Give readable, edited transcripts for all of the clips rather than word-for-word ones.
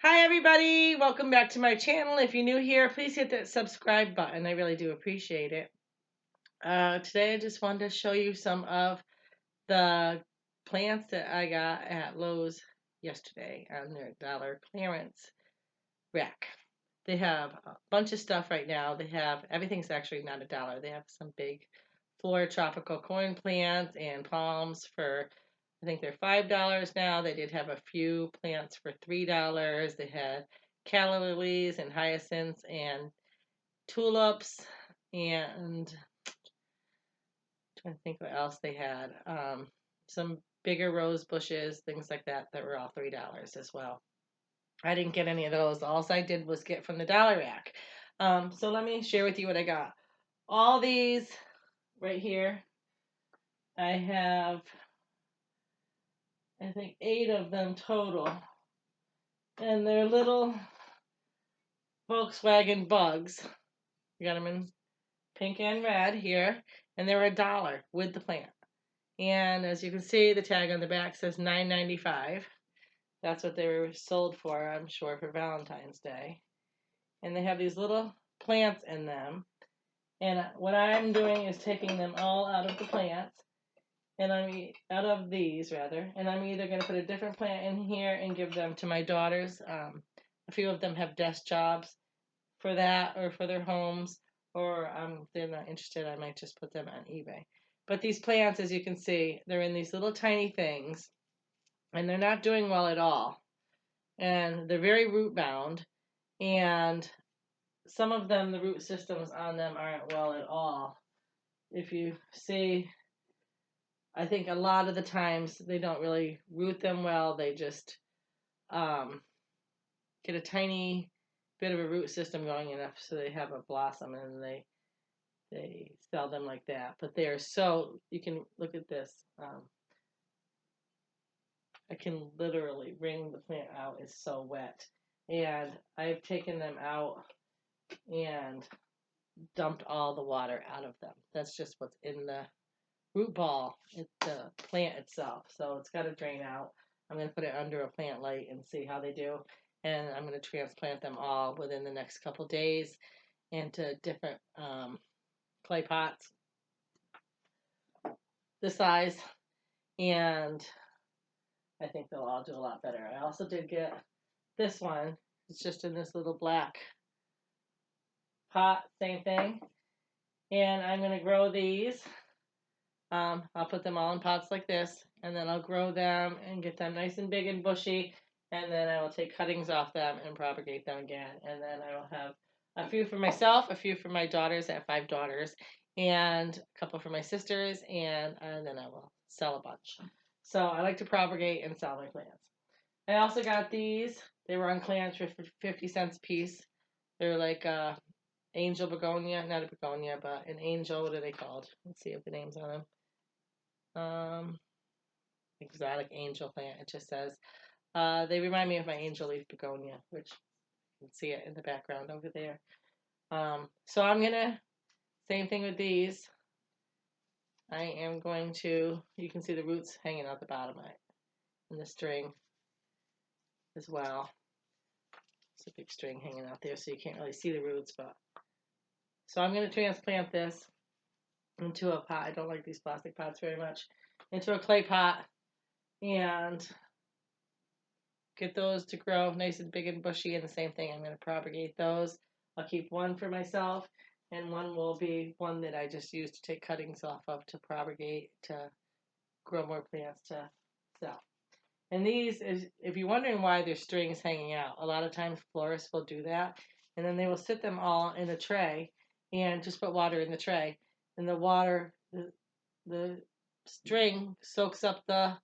Hi everybody, welcome back to my channel. If you're new here, please hit that subscribe button. I really do appreciate it. Today I just wanted to show you some of the plants that I got at Lowe's yesterday on their dollar clearance rack. They have a bunch of stuff right now. Everything's actually not $1. They have some big flora tropical corn plants and palms for, I think they're $5 now. They did have a few plants for $3. They had calla lilies and hyacinths and tulips, and I'm trying to think what else they had. Some bigger rose bushes, things like that were all $3 as well. I didn't get any of those. All I did was get from the dollar rack. So let me share with you what I got. All these right here, I have, I think, 8 of them total. And they're little Volkswagen bugs. You got them in pink and red here. And they're $1 with the plant. And as you can see, the tag on the back says $9.95. That's what they were sold for, I'm sure, for Valentine's Day. And they have these little plants in them. And what I'm doing is taking them all out of the plants. And out of these rather, and I'm either going to put a different plant in here and give them to my daughters. A few of them have desk jobs for that or for their homes, or they're not interested, I might just put them on eBay. But these plants, as you can see, they're in these little tiny things, and they're not doing well at all. And they're very root bound, and some of them, the root systems on them aren't well at all. If you see, I think a lot of the times they don't really root them well. They just get a tiny bit of a root system going enough so they have a blossom, and they sell them like that. But they are so, you can look at this. I can literally wring the plant out. It's so wet. And I've taken them out and dumped all the water out of them. That's just what's in the root ball, the plant itself. So it's got to drain out. I'm going to put it under a plant light and see how they do. And I'm going to transplant them all within the next couple days into different clay pots this size. And I think they'll all do a lot better. I also did get this one. It's just in this little black pot, same thing. And I'm going to grow these. I'll put them all in pots like this, and then I'll grow them and get them nice and big and bushy, and then I will take cuttings off them and propagate them again. And then I will have a few for myself, a few for my daughters. I have 5 daughters, and a couple for my sisters, and then I will sell a bunch. So I like to propagate and sell my plants. I also got these. They were on clearance for 50 cents a piece. They're like angel begonia, not a begonia, but an angel. What are they called? Let's see if the name's on them. Exotic angel plant. It just says. They remind me of my angel leaf begonia, which you can see it in the background over there. So I'm gonna, same thing with these. I am going to, you can see the roots hanging out the bottom of it, and the string as well. It's a big string hanging out there, so you can't really see the roots, but. So I'm going to transplant this into a pot. I don't like these plastic pots very much. Into a clay pot, and get those to grow nice and big and bushy. And the same thing, I'm going to propagate those. I'll keep one for myself, and one will be one that I just use to take cuttings off of to propagate, to grow more plants to sell. And these, if you're wondering why there's strings hanging out, a lot of times florists will do that, and then they will sit them all in a tray and just put water in the tray, and the water, the string soaks up the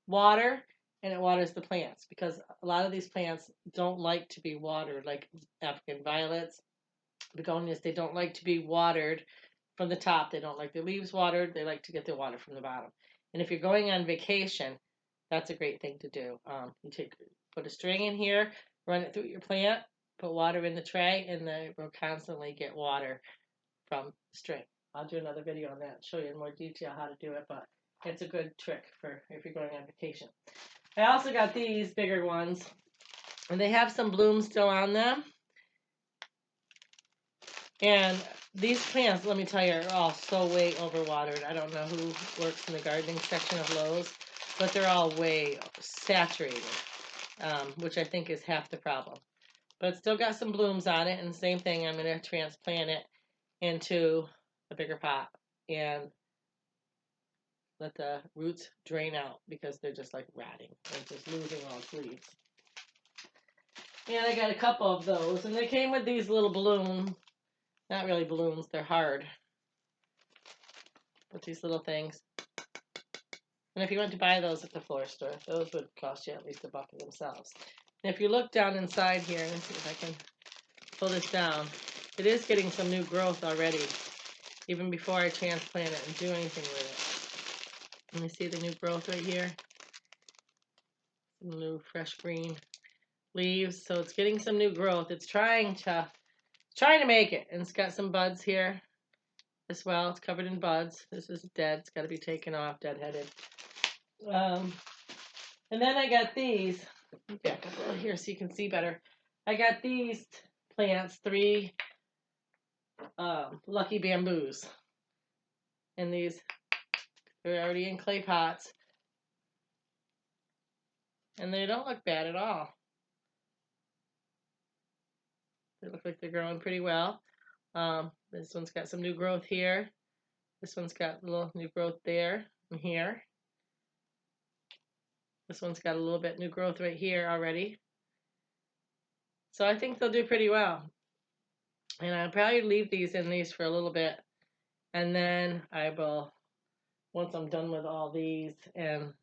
water, and it waters the plants, because a lot of these plants don't like to be watered, like African violets, begonias. They don't like to be watered from the top. They don't like their leaves watered. They like to get their water from the bottom. And if you're going on vacation, that's a great thing to do. You put a string in here, run it through your plant, put water in the tray, and they will constantly get water from the string. I'll do another video on that, show you in more detail how to do it, but it's a good trick for if you're going on vacation. I also got these bigger ones. And they have some blooms still on them. And these plants, let me tell you, are all so way overwatered. I don't know who works in the gardening section of Lowe's, but they're all way saturated, which I think is half the problem. But it's still got some blooms on it, and the same thing, I'm going to transplant it into a bigger pot and let the roots drain out because they're just like rotting and just losing all its leaves. And I got a couple of those, and they came with these little balloons. Not really balloons, they're hard. But these little things. And if you went to buy those at the floor store, those would cost you at least $1 themselves. And if you look down inside here, let me see if I can pull this down. It is getting some new growth already, even before I transplant it and do anything with it. Let me see the new growth right here. Some new fresh green leaves. So it's getting some new growth. It's trying to make it. And it's got some buds here as well. It's covered in buds. This is dead. It's got to be taken off, deadheaded. And then I got these. Back up a little here so you can see better. I got these plants, 3 lucky bamboos. And these are already in clay pots. And they don't look bad at all. They look like they're growing pretty well. This one's got some new growth here. This one's got a little new growth there and here. This one's got a little bit new growth right here already. So I think they'll do pretty well. And I'll probably leave these in these for a little bit. And then I will, once I'm done with all these and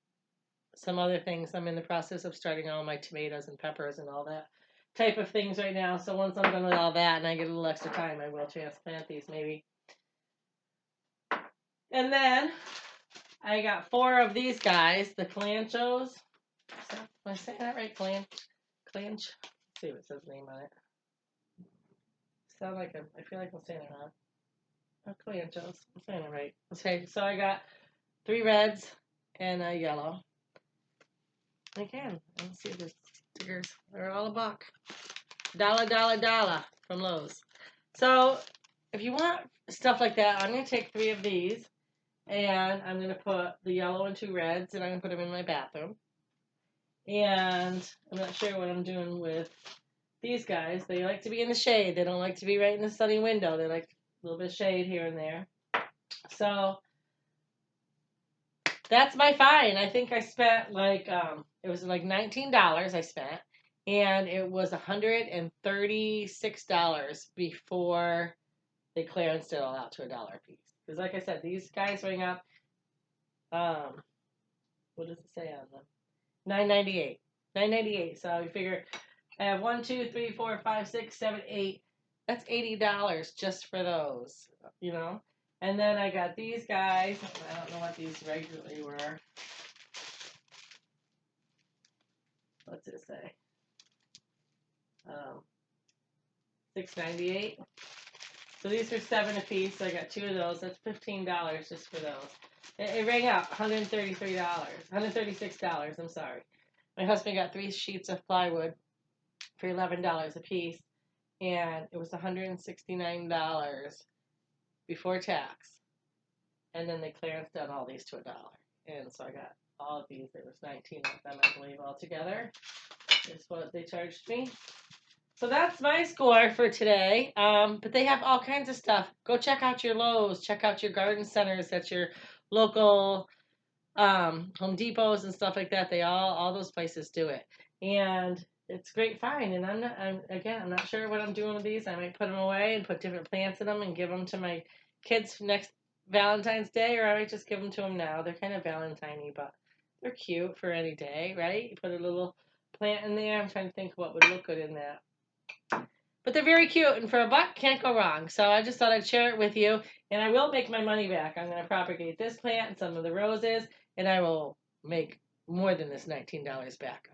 some other things, I'm in the process of starting all my tomatoes and peppers and all that type of things right now. So once I'm done with all that and I get a little extra time, I will transplant these maybe. And then I got 4 of these guys, the calanchos. Am I saying that right? Clanch? Let's see what it says name on it. I feel like I'm saying it wrong. Oh, calanchos. I'm saying it right. Okay, so I got 3 reds and a yellow. Again, let's see if there's stickers. They're all $1. $1 from Lowe's. So if you want stuff like that, I'm going to take 3 of these and I'm going to put the yellow and 2 reds and I'm going to put them in my bathroom. And I'm not sure what I'm doing with these guys. They like to be in the shade. They don't like to be right in the sunny window. They like a little bit of shade here and there. So that's my fine. I think I spent like, it was like $19 I spent. And it was $136 before they clearanced it all out to $1 a piece. Because like I said, these guys ring up, what does it say on them? $9.98. $9.98. So you figure I have 1, 2, 3, 4, 5, 6, 7, 8. That's $80 just for those, you know. And then I got these guys. I don't know what these regularly were. What's it say? $6.98. So these are 7 a piece. So I got 2 of those. That's $15 just for those. It rang out $133. $136. I'm sorry. My husband got 3 sheets of plywood for $11 a piece, and it was $169 before tax. And then they clearanced down all these to $1. And so I got all of these. There was 19 of them, I believe, altogether. Is what they charged me. So that's my score for today. But they have all kinds of stuff. Go check out your Lowe's. Check out your garden centers at your local Home Depots and stuff like that. They all those places do it. And it's great find. And I'm not sure what I'm doing with these. I might put them away and put different plants in them and give them to my kids next Valentine's Day, or I might just give them to them now. They're kind of Valentine-y, but they're cute for any day, right? You put a little plant in there. I'm trying to think what would look good in that. But they're very cute, and for $1, can't go wrong. So I just thought I'd share it with you, and I will make my money back. I'm going to propagate this plant and some of the roses, and I will make more than this $19 back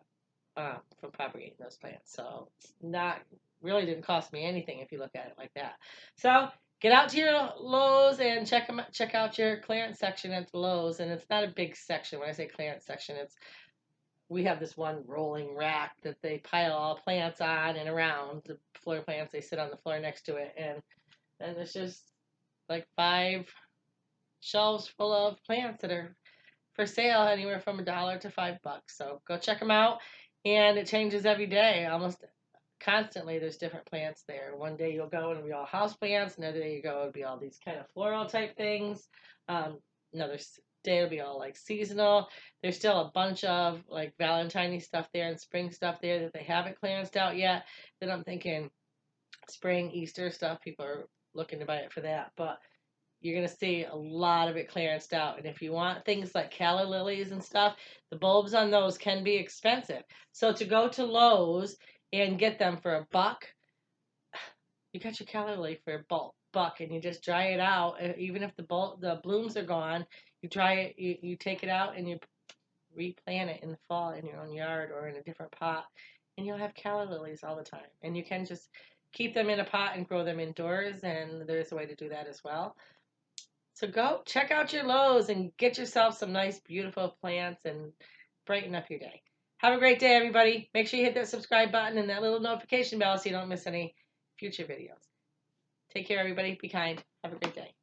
from propagating those plants. So it's not really didn't cost me anything if you look at it like that. So get out to your Lowe's and check out your clearance section at the Lowe's, and it's not a big section. When I say clearance section, it's we have this one rolling rack that they pile all plants on and around the floor plants. They sit on the floor next to it, and it's just like 5 shelves full of plants that are for sale anywhere from $1 to $5. So go check them out. And it changes every day, almost constantly. There's different plants there. One day you'll go and it'll be all house plants. Another day you go, it'll be all these kind of floral type things. Another day it'll be all like seasonal. There's still a bunch of like Valentine stuff there and spring stuff there that they haven't clearanced out yet. That I'm thinking spring, Easter stuff. People are looking to buy it for that. But you're going to see a lot of it clearanced out. And if you want things like calla lilies and stuff, the bulbs on those can be expensive. So to go to Lowe's and get them for $1, you got your calla lily for $1, and you just dry it out. Even if the blooms are gone, you dry it, you take it out, and you replant it in the fall in your own yard or in a different pot, and you'll have calla lilies all the time. And you can just keep them in a pot and grow them indoors, and there's a way to do that as well. So go check out your Lowe's and get yourself some nice, beautiful plants and brighten up your day. Have a great day, everybody. Make sure you hit that subscribe button and that little notification bell so you don't miss any future videos. Take care, everybody. Be kind. Have a great day.